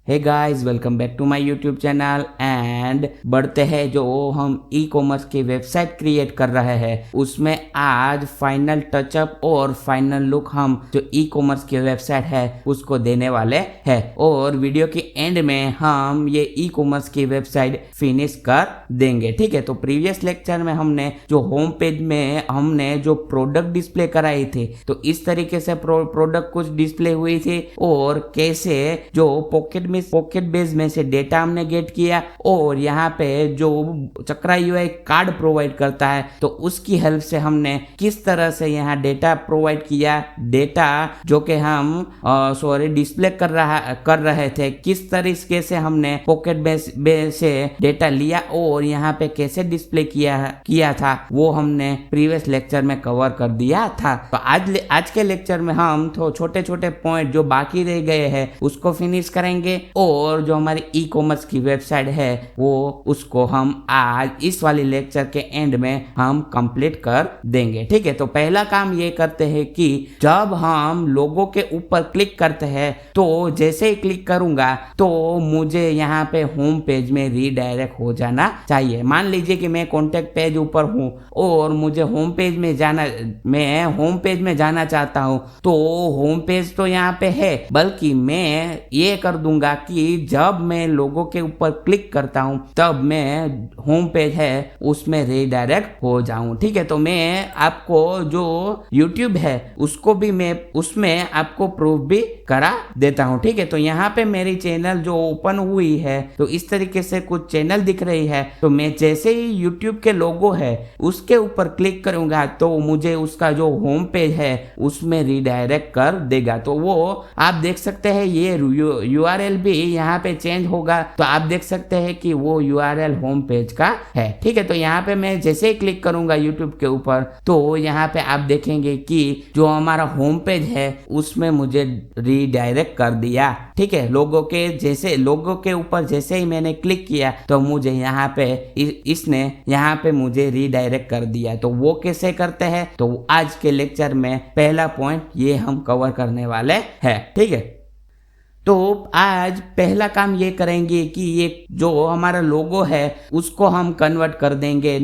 Hey guys, welcome back to my YouTube channel and बढ़ते हैं जो हम ई कॉमर्स की वेबसाइट क्रिएट कर रहे हैं उसमें आज फाइनल टचअप और फाइनल लुक हम जो ई कॉमर्स की वेबसाइट है उसको देने वाले हैं। और वीडियो के एंड में हम ये ई कॉमर्स की वेबसाइट फिनिश कर देंगे। ठीक है, तो प्रीवियस लेक्चर में हमने जो होम पेज में हमने जो प्रोडक्ट डिस्प्ले कराई थी तो इस तरीके से प्रोडक्ट कुछ डिस्प्ले हुई थी और कैसे जो पॉकेट बेस में से डेटा हमने गेट किया और यहाँ पे जो चक्रा यूआई कार्ड प्रोवाइड करता है तो उसकी हेल्प से हमने किस तरह से यहाँ डेटा प्रोवाइड किया। डेटा जो कि हम डिस्प्ले कर रहे थे किस तरीके से हमने पॉकेट बेस से डेटा लिया और यहाँ पे कैसे डिस्प्ले किया था वो हमने प्रीवियस लेक्चर में कवर कर दिया था। तो आज के लेक्चर में हम तो छोटे छोटे पॉइंट जो बाकी रह गए हैं उसको फिनिश करेंगे और जो हमारी ई कॉमर्स की वेबसाइट है वो उसको हम आज इस वाली लेक्चर के एंड में हम कंप्लीट कर देंगे। ठीक है, तो पहला काम ये करते हैं कि जब हम लोगों के ऊपर क्लिक करते हैं तो जैसे ही क्लिक करूंगा तो मुझे यहाँ पे होम पेज में रीडायरेक्ट हो जाना चाहिए। मान लीजिए कि मैं कॉन्टेक्ट पेज ऊपर हूँ और मुझे होम पेज में जाना चाहता हूँ तो होम पेज तो यहाँ पे है, बल्कि मैं ये कर दूंगा कि जब मैं लोगों के ऊपर क्लिक करता हूं तब मैं होम पेज है उसमें रीडायरेक्ट हो जाऊं। ठीक है, तो मैं आपको जो YouTube है उसको भी मैं उसमें आपको प्रूफ भी करा देता हूं। ठीक है, तो यहाँ पे मेरी चैनल जो ओपन हुई है तो इस तरीके से कुछ चैनल दिख रही है। तो मैं जैसे ही YouTube के लोगो है उसके ऊपर क्लिक करूंगा तो मुझे उसका जो होम पेज है उसमें रीडायरेक्ट कर देगा। तो वो आप देख सकते हैं ये URL भी यहाँ पे चेंज होगा तो आप देख सकते हैं कि वो URL होम पेज का है। ठीक है, तो यहाँ पे मैं जैसे ही क्लिक करूंगा YouTube के ऊपर तो यहाँ पे आप देखेंगे कि जो हमारा होम पेज है उसमें मुझे रीडायरेक्ट कर दिया। ठीक है, लोगों के ऊपर जैसे ही मैंने क्लिक किया तो मुझे यहाँ पे इसने यहाँ पे मुझे रीडायरेक्ट कर दिया। तो वो कैसे करते हैं तो आज के लेक्चर में पहला पॉइंट ये हम कवर करने वाले हैं। ठीक है, तो आज पहला काम ये करेंगे कि ये जो हमारा लोगो है उसको हम कन्वर्ट कर देंगे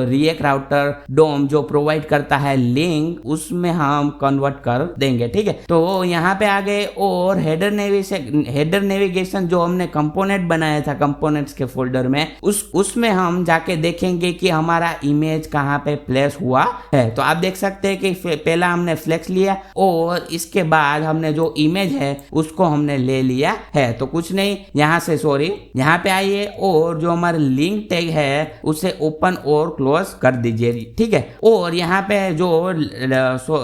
रिएक्ट राउटर डोम जो प्रोवाइड करता है लिंक उसमें हम कन्वर्ट कर देंगे। ठीक है, तो यहाँ पे आ गए और हेडर नेविगेशन जो हमने कंपोनेंट बनाया था कंपोनेंट्स के फोल्डर में उसमें हम जाके देखेंगे कि हमारा इमेज कहाँ पे प्लेस हुआ है। तो आप देख सकते हैं कि पहला हमने फ्लेक्स लिया और इसके बाद हमने जो इमेज है उसको हमने ले लिया है। तो कुछ नहीं, यहाँ पे आइए और जो हमारा लिंक टैग है उसे ओपन और क्लोज कर दीजिए। ठीक है, और यहाँ पे जो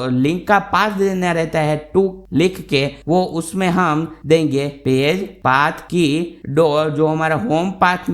लिंक का पाथ देना रहता है टू लिख के वो उसमें हम देंगे पेज पाथ की डोर जो हमारा होम पाथ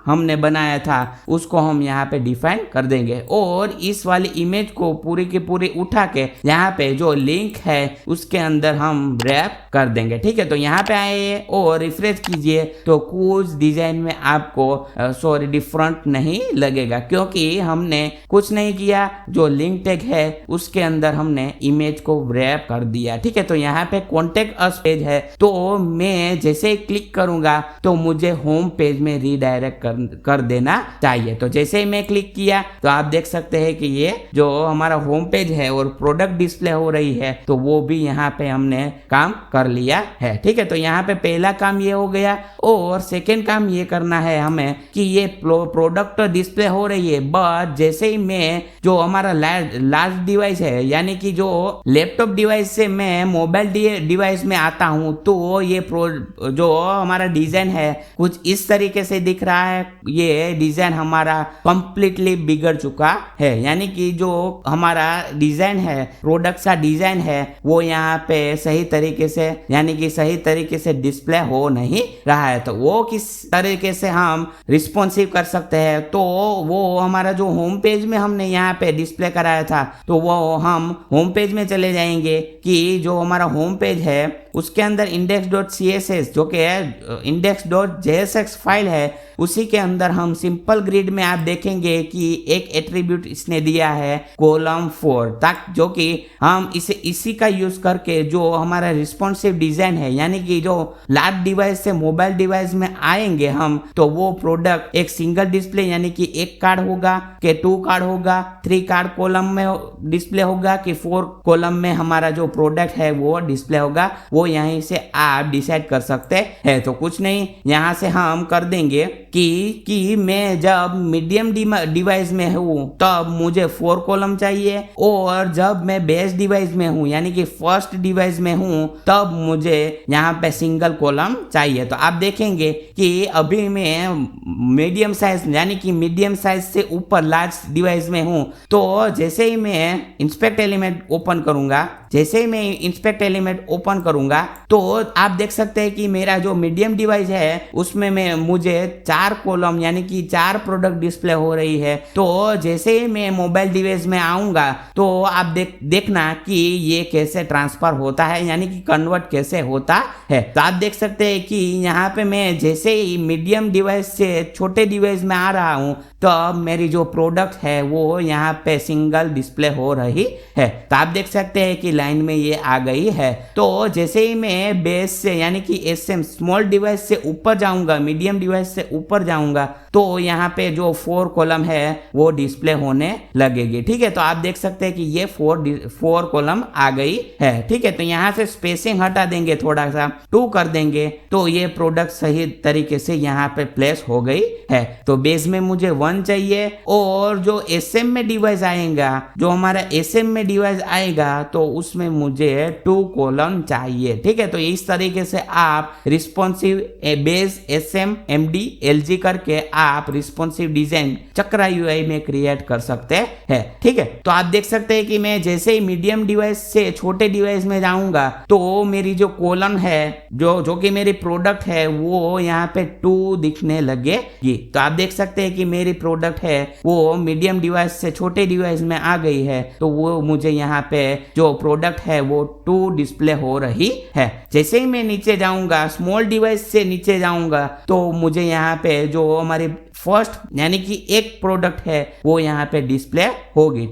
हमने बनाया था उसको हम यहाँ पे डिफाइन कर देंगे और इस वाली इमेज को पूरी की पूरी उठा के यहाँ पे जो लिंक है उसके अंदर हम रैप कर देंगे। ठीक है, तो यहाँ पे आए और रिफ्रेश कीजिए तो कुछ डिजाइन में आपको डिफरेंट नहीं लगेगा क्योंकि हमने कुछ नहीं किया। जो लिंक टैग है उसके अंदर हमने इमेज को रैप कर दिया। ठीक है, तो यहाँ पे कॉन्टेक्ट अस पेज है तो मैं जैसे ही क्लिक करूंगा तो मुझे होम पेज में रीडायरेक्ट कर देना चाहिए। तो जैसे ही मैं क्लिक किया तो आप देख सकते हैं कि ये जो हमारा होम पेज है और प्रोडक्ट डिस्प्ले हो रही है तो वो भी यहाँ पे हमने काम कर लिया है। ठीक है, तो यहाँ पे पहला काम ये हो गया और सेकेंड काम ये करना है हमें कि ये प्रोडक्ट डिस्प्ले हो रही है बट जैसे ही मैं जो हमारा लार्ज डिवाइस है यानी कि जो लैपटॉप डिवाइस से मैं मोबाइल डिवाइस में आता हूँ तो ये जो हमारा डिजाइन है कुछ इस तरीके से दिख रहा है। ये डिजाइन हमारा कंप्लीटली बिगड़ चुका है यानी कि जो हमारा डिजाइन है प्रोडक्ट का डिजाइन है वो यहाँ पे सही तरीके से डिस्प्ले हो नहीं रहा है। तो वो किस तरीके से हम रिस्पॉन्सिव कर सकते हैं तो वो हमारा जो होम पेज में हमने यहाँ पे डिस्प्ले कराया था तो वो हम होम पेज में चले जाएंगे कि जो हमारा होम पेज है उसके अंदर index.css जो कि है index.jsx फाइल है, उसी के अंदर हम सिंपल ग्रिड में आप देखेंगे कि एक एट्रीब्यूट इसने दिया है कॉलम 4, ताकि जो कि हम इसी का यूज करके जो हमारा रिस्पॉन्सिव डिजाइन है, यानी कि जो लार्ज डिवाइस से मोबाइल डिवाइस में आएंगे हम, तो वो प्रोडक्ट एक सिंगल डिस्प्ले यानी कि एक कार्ड होगा कि 2 कार्ड होगा, 3 कार्ड कॉलम में डिस्प्ले होगा कि 4 कॉलम में हमारा जो प्रोडक्ट है वो डिस्प्ले होगा, वो यहीं से आप डिसाइड कर सकते हैं। तो कुछ नहीं, यहाँ से हम कर देंगे कि मैं जब मीडियम डिवाइस में हूँ तब मुझे 4 कॉलम चाहिए, और जब मैं बेस डिवाइस में हूँ यानी कि फर्स्ट डिवाइस में हूँ तब मुझे यहाँ पे सिंगल कॉलम चाहिए। तो आप देखेंगे कि अभी मैं मीडियम साइज यानी कि मीडियम साइज से ऊपर लार्ज डिवाइस में हूँ, तो जैसे ही मैं इंस्पेक्ट एलिमेंट ओपन करूंगा तो आप देख सकते हैं कि मेरा जो मीडियम डिवाइस है उसमें मुझे 4 कॉलम यानी कि 4 प्रोडक्ट डिस्प्ले हो रही है। तो जैसे ही मैं मोबाइल डिवाइस में आऊंगा तो आप देखना कि ये कैसे ट्रांसफर होता है, यानी कि कन्वर्ट कैसे होता है। तो आप देख सकते हैं कि यहाँ पे मैं जैसे ही मीडियम डिवाइस से छोटे डिवाइस में आ रहा हूँ तो अब मेरी जो प्रोडक्ट है वो यहाँ पे सिंगल डिस्प्ले हो रही है। तो आप देख सकते हैं कि लाइन में ये आ गई है। तो जैसे ही मैं बेस से यानी कि एसएम स्मॉल डिवाइस से ऊपर जाऊंगा, मीडियम डिवाइस से ऊपर जाऊंगा, तो यहाँ पे जो 4 कॉलम है वो डिस्प्ले होने लगेगी। ठीक है, तो आप देख सकते हैं कि ये 4 कॉलम आ गई है। ठीक है, तो यहाँ से स्पेसिंग हटा देंगे, थोड़ा सा 2 कर देंगे, तो ये प्रोडक्ट सही तरीके से यहाँ पे प्लेस हो गई है। तो बेस में मुझे 1 चाहिए, और जो एसएम में डिवाइस आएगा, जो हमारा एसएम में डिवाइस आएगा तो उसमें मुझे 2 कॉलम चाहिए। ठीक है, तो इस तरीके से आप responsive base SM MD LG करके आप रिस्पॉन्सिव डिजाइन चक्रा यूआई में क्रिएट कर सकते हैं। ठीक है, तो आप देख सकते हैं कि मैं जैसे ही मीडियम डिवाइस से छोटे डिवाइस में जाऊंगा तो मेरी जो कॉलम है जो कि मेरी प्रोडक्ट है वो यहाँ पे 2 दिखने लगेगी। तो आप देख सकते हैं कि मेरी प्रोडक्ट है वो मीडियम डिवाइस से छोटे डिवाइस में आ गई है, तो वो मुझे यहाँ पे जो प्रोडक्ट है वो 2 डिस्प्ले हो रही है। जैसे ही मैं नीचे जाऊंगा, स्मॉल डिवाइस से नीचे जाऊंगा, तो मुझे यहाँ पे जो हमारी फर्स्ट यानी कि एक प्रोडक्ट है वो यहाँ पे डिस्प्ले होगी।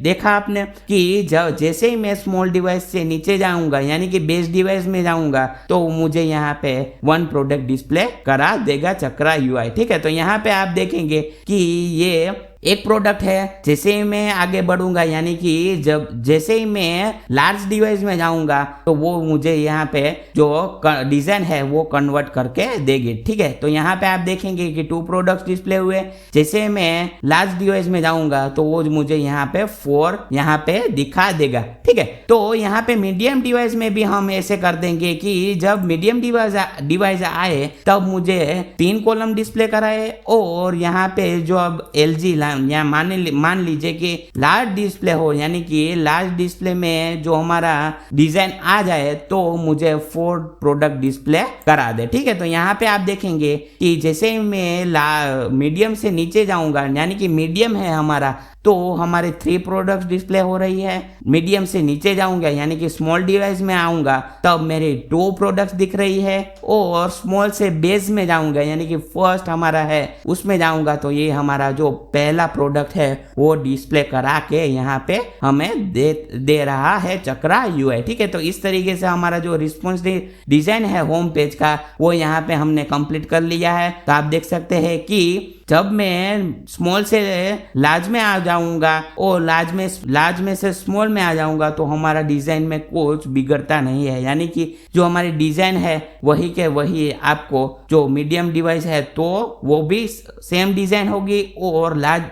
देखा आपने कि जैसे ही मैं स्मॉल डिवाइस से नीचे जाऊंगा यानी कि बेस डिवाइस में जाऊंगा तो मुझे यहाँ पे 1 प्रोडक्ट डिस्प्ले करा देगा चक्रा यूआई। ठीक है, तो यहाँ पे आप देखेंगे कि ये एक प्रोडक्ट है। जैसे ही मैं आगे बढ़ूंगा यानी कि जैसे ही मैं लार्ज डिवाइस में जाऊंगा तो वो मुझे यहाँ पे जो डिजाइन है वो कन्वर्ट करके देगी। ठीक है, तो यहाँ पे आप देखेंगे कि 2 प्रोडक्ट्स डिस्प्ले हुए। जैसे मैं लार्ज डिवाइस में जाऊंगा तो वो मुझे यहाँ पे 4 यहाँ पे दिखा देगा। ठीक है, तो यहाँ पे मीडियम डिवाइस में भी हम ऐसे कर देंगे कि जब मीडियम डिवाइस आए तब मुझे 3 कॉलम डिस्प्ले कराए, और यहाँ पे जो अब एलजी या मान लीजिए कि लार्ज डिस्प्ले हो, यानी कि लार्ज डिस्प्ले में जो हमारा डिजाइन आ जाए तो मुझे 4 प्रोडक्ट डिस्प्ले करा दे। ठीक है, तो यहाँ पे आप देखेंगे कि जैसे ही मैं मीडियम से नीचे जाऊंगा यानी कि मीडियम है हमारा, तो हमारे 3 प्रोडक्ट्स डिस्प्ले हो रही है। मीडियम से नीचे जाऊंगा यानी कि स्मॉल डिवाइस में आऊंगा तब मेरे 2 प्रोडक्ट्स दिख रही है, और स्मॉल से बेस में जाऊंगा यानी कि फर्स्ट हमारा है उसमें जाऊंगा तो ये हमारा जो पहला प्रोडक्ट है वो डिस्प्ले करा के यहाँ पे हमें दे रहा है चक्रा यूआई। ठीक है, तो इस तरीके से हमारा जो रिस्पॉन्सिव डिजाइन है होम पेज का वो यहाँ पे हमने कंप्लीट कर लिया है। तो आप देख सकते हैं कि जब मैं स्मॉल से लार्ज में आ जाऊंगा और लार्ज में से स्मॉल में आ जाऊंगा तो हमारा डिजाइन में कुछ बिगड़ता नहीं है, यानी कि जो हमारी डिजाइन है वही के वही आपको जो मीडियम डिवाइस है तो वो भी सेम डिजाइन होगी, और लार्ज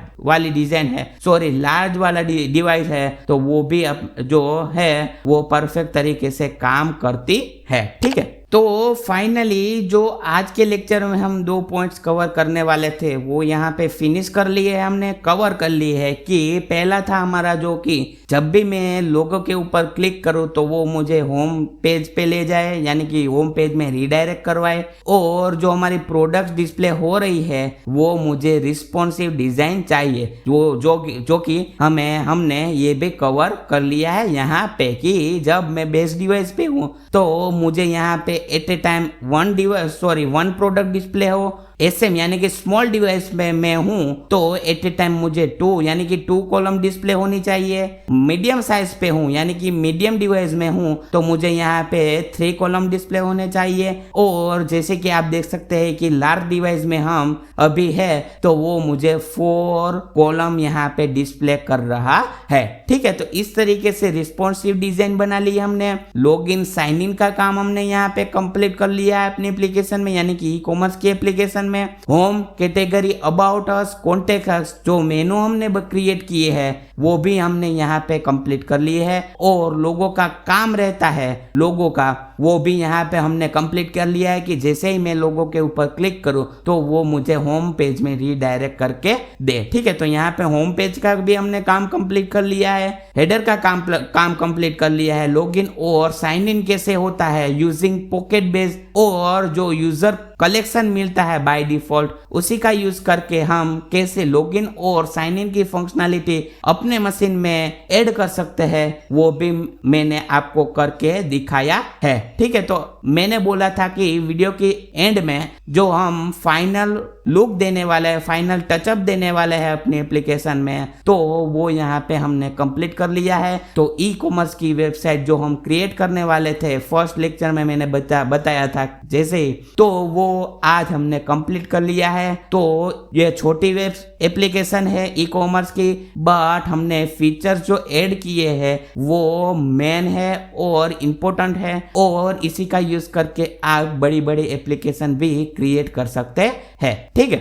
वाला डिवाइस है तो वो भी जो है वो परफेक्ट तरीके से काम करती है। ठीक है। तो फाइनली जो आज के लेक्चर में हम 2 पॉइंट्स कवर करने वाले थे वो यहाँ पे फिनिश कर लिए है, हमने कवर कर लिए है। कि पहला था हमारा जो कि जब भी मैं लोगो के ऊपर क्लिक करूँ तो वो मुझे होम पेज पे ले जाए, यानी कि होम पेज में रीडायरेक्ट करवाए, और जो हमारी प्रोडक्ट डिस्प्ले हो रही है वो मुझे रिस्पॉन्सिव डिजाइन चाहिए, जो कि हमने ये भी कवर कर लिया है यहाँ पे। कि जब मैं बेस डिवाइस पे हूँ तो मुझे यहाँ पे at a time one product display हो। एसएम यानी कि स्मॉल डिवाइस में मैं हूँ तो एट ए टाइम मुझे 2 यानी कि 2 कॉलम डिस्प्ले होनी चाहिए। मीडियम साइज पे हूँ यानी कि मीडियम डिवाइस में हूँ तो मुझे यहाँ पे 3 कॉलम डिस्प्ले होने चाहिए। और जैसे कि आप देख सकते हैं कि लार्ज डिवाइस में हम अभी है तो वो मुझे 4 कॉलम यहाँ पे डिस्प्ले कर रहा है। ठीक है, तो इस तरीके से रिस्पॉन्सिव डिजाइन बना ली हमने। लॉगिन साइन इन का काम हमने यहाँ पे कंप्लीट कर लिया है अपनी एप्लीकेशन में, यानी कि ई कॉमर्स की एप्लीकेशन में। Home, category, about us, contact us, जो मेनू हमने क्रिएट किए हैं वो भी हमने यहाँ पे कंप्लीट कर लिए है। और लोगों का काम रहता है, लोगों का वो भी यहाँ पे हमने कंप्लीट कर लिया है कि जैसे ही मैं लोगों के ऊपर क्लिक करूँ तो वो मुझे होम पेज में रीडायरेक्ट करके दे। ठीक है, तो यहाँ पे होम पेज का भी हमने काम कंप्लीट कर लिया है, हेडर का काम कंप्लीट कर लिया है। लॉगिन और साइन इन कैसे होता है यूजिंग पॉकेट बेस, और जो यूजर कलेक्शन मिलता है बाय डिफॉल्ट उसी का यूज करके हम कैसे लॉगिन और साइन इन की फंक्शनैलिटी अपने मशीन में ऐड कर सकते हैं वो भी मैंने आपको करके दिखाया है। ठीक है, तो मैंने बोला था कि वीडियो के एंड में जो हम फाइनल लुक देने वाले हैं, फाइनल टचअप देने वाले हैं अपनी एप्लीकेशन में, तो वो यहाँ पे हमने कंप्लीट कर लिया है। तो ई कॉमर्स की वेबसाइट जो हम क्रिएट करने वाले थे फर्स्ट लेक्चर में मैंने बताया था जैसे, तो वो आज हमने कंप्लीट कर लिया है। तो ये छोटी वेब एप्लीकेशन है ई कॉमर्स की, बट हमने फीचर्स जो ऐड किए हैं वो मेन है और इम्पोर्टेंट है, और इसी का यूज करके आप बड़ी बड़ी एप्लीकेशन भी क्रिएट कर सकते हैं। ठीक है,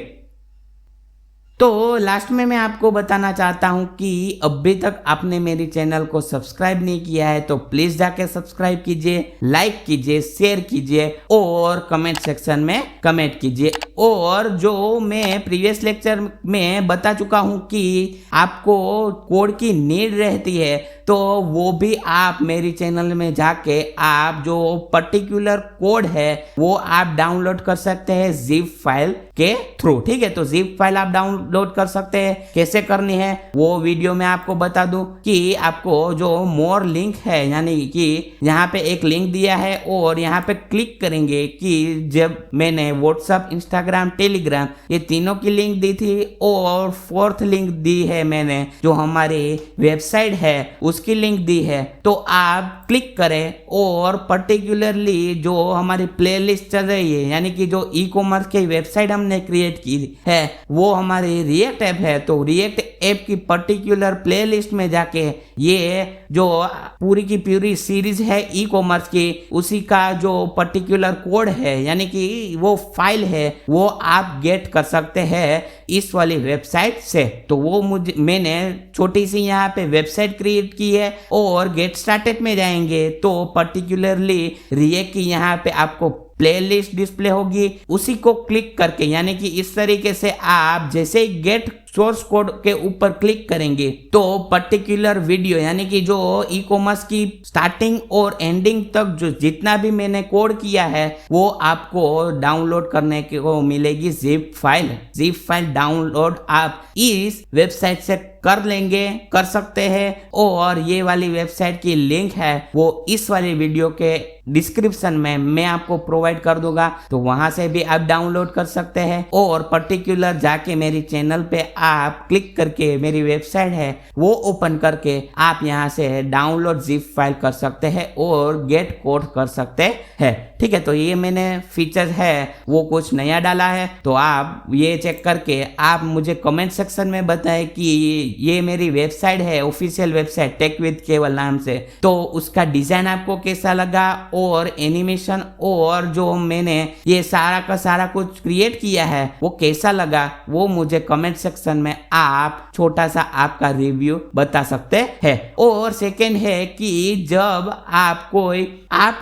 तो लास्ट में मैं आपको बताना चाहता हूं कि अभी तक आपने मेरी चैनल को सब्सक्राइब नहीं किया है तो प्लीज जाके सब्सक्राइब कीजिए, लाइक कीजिए, शेयर कीजिए और कमेंट सेक्शन में कमेंट कीजिए। और जो मैं प्रीवियस लेक्चर में बता चुका हूं कि आपको कोड की नीड रहती है तो वो भी आप मेरी चैनल में जाके आप जो पर्टिकुलर कोड है वो आप डाउनलोड कर सकते हैं जिप फाइल के थ्रू। ठीक है, तो जिप फाइल आप डाउनलोड कर सकते हैं, कैसे करनी है वो वीडियो में आपको बता दूं कि आपको जो मोर लिंक है, यानी कि यहाँ पे एक लिंक दिया है और यहाँ पे क्लिक करेंगे कि जब मैंने व्हाट्सएप, इंस्टाग्राम, टेलीग्राम ये तीनों की लिंक दी थी और 4th लिंक दी है मैंने जो हमारी वेबसाइट है उसकी लिंक दी है, तो आप क्लिक करें और पर्टिकुलरली जो हमारी प्लेलिस्ट चल रही है, यानी कि जो ई कॉमर्स की वेबसाइट हमने क्रिएट की है वो हमारी रिएक्ट ऐप है, तो रिएक्ट ऐप की पर्टिकुलर प्लेलिस्ट में जाके ये जो पूरी की पूरी सीरीज है ई कॉमर्स की उसी का जो पर्टिकुलर कोड है, यानी कि वो फाइल है, वो आप गेट कर सकते हैं इस वाली वेबसाइट से। तो वो मैंने छोटी सी यहाँ पे वेबसाइट क्रिएट की है और गेट स्टार्टेड में जाएंगे तो पर्टिकुलरली रिएक्ट की यहाँ पे आपको प्लेलिस्ट डिस्प्ले होगी, उसी को क्लिक करके, यानी कि इस तरीके से आप जैसे ही गेट सोर्स कोड के ऊपर क्लिक करेंगे तो पर्टिकुलर वीडियो, यानी कि जो ई कॉमर्स की स्टार्टिंग और एंडिंग तक जो जितना भी मैंने कोड किया है वो आपको डाउनलोड करने को मिलेगी जिप फाइल डाउनलोड आप इस वेबसाइट से कर सकते हैं। और ये वाली वेबसाइट की लिंक है वो इस वाली वीडियो के डिस्क्रिप्शन में मैं आपको प्रोवाइड कर दूंगा, तो वहां से भी आप डाउनलोड कर सकते हैं। और पर्टिकुलर जाके मेरी चैनल पे आप क्लिक करके मेरी वेबसाइट है वो ओपन करके आप यहाँ से डाउनलोड जिप फाइल कर सकते हैं और गेट कोड कर सकते हैं। ठीक है, तो ये मैंने फीचर है वो कुछ नया डाला है, तो आप ये चेक करके आप मुझे कमेंट सेक्शन में बताएं कि ये मेरी वेबसाइट है, ऑफिशियल वेबसाइट टेक विद केवल नाम से, तो उसका डिजाइन आपको कैसा लगा और एनिमेशन और जो मैंने ये सारा का सारा कुछ क्रिएट किया है वो कैसा लगा, वो मुझे कमेंट सेक्शन में आप छोटा सा आपका रिव्यू बता सकते हैं। और सेकंड है कि जब आप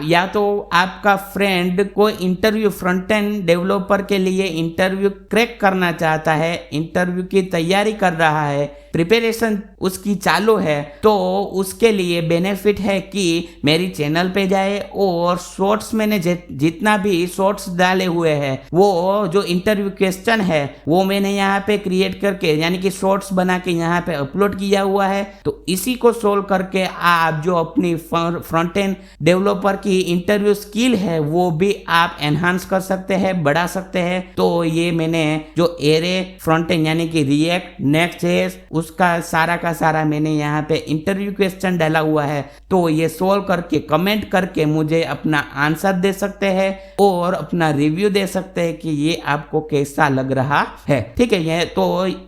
या तो आपका फ्रेंड कोई इंटरव्यू फ्रंट एंड डेवलपर के लिए इंटरव्यू क्रैक करना चाहता है, इंटरव्यू की तैयारी कर रहा है, प्रिपरेशन उसकी चालू है, तो उसके लिए बेनिफिट है कि मेरी चैनल पे जाए और शॉर्ट्स मैंने जितना भी शॉर्ट्स डाले हुए हैं वो जो इंटरव्यू क्वेश्चन है वो मैंने यहाँ पे क्रिएट करके यानी कि शॉर्ट्स बना के यहाँ पे अपलोड किया हुआ है। तो इसी को सोल्व करके आप जो अपनी फ्रंट एंड डेवलपर की इंटरव्यू स्किल है वो भी आप एनहांस कर सकते हैं, बढ़ा सकते हैं। तो ये मैंने जो एरे फ्रंट एंड यानी कि रिएक्ट नेक्स्ट.जेएस उसका सारा का सारा मैंने यहाँ पे इंटरव्यू क्वेश्चन डाला हुआ है, तो ये सोल्व करके कमेंट करके मुझे अपना आंसर दे सकते हैं और अपना रिव्यू दे सकते हैं कि ये आपको कैसा लग रहा है। ठीक है, ये तो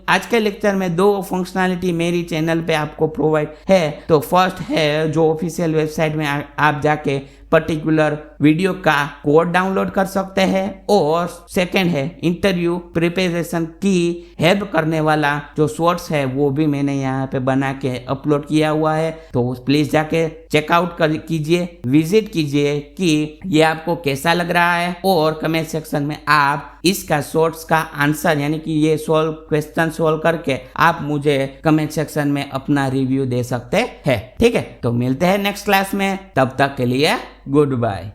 आज के लेक्चर में 2 फंक्शनैलिटी मेरी चैनल पे आपको प्रोवाइड है। तो फर्स्ट है जो ऑफिशियल वेबसाइट में आप जाके पर्टिकुलर वीडियो का कोड डाउनलोड कर सकते हैं, और सेकंड है इंटरव्यू प्रिपरेशन की हेल्प करने वाला जो शॉर्ट्स है वो भी मैंने यहाँ पे बना के अपलोड किया हुआ है। तो प्लीज जाके चेकआउट कीजिए, विजिट कीजिए कि ये आपको कैसा लग रहा है, और कमेंट सेक्शन में आप इसका शॉर्ट्स का आंसर यानी कि ये क्वेश्चन सोल्व करके आप मुझे कमेंट सेक्शन में अपना रिव्यू दे सकते हैं। ठीक है, तो मिलते हैं नेक्स्ट क्लास में, तब तक के लिए गुड बाय।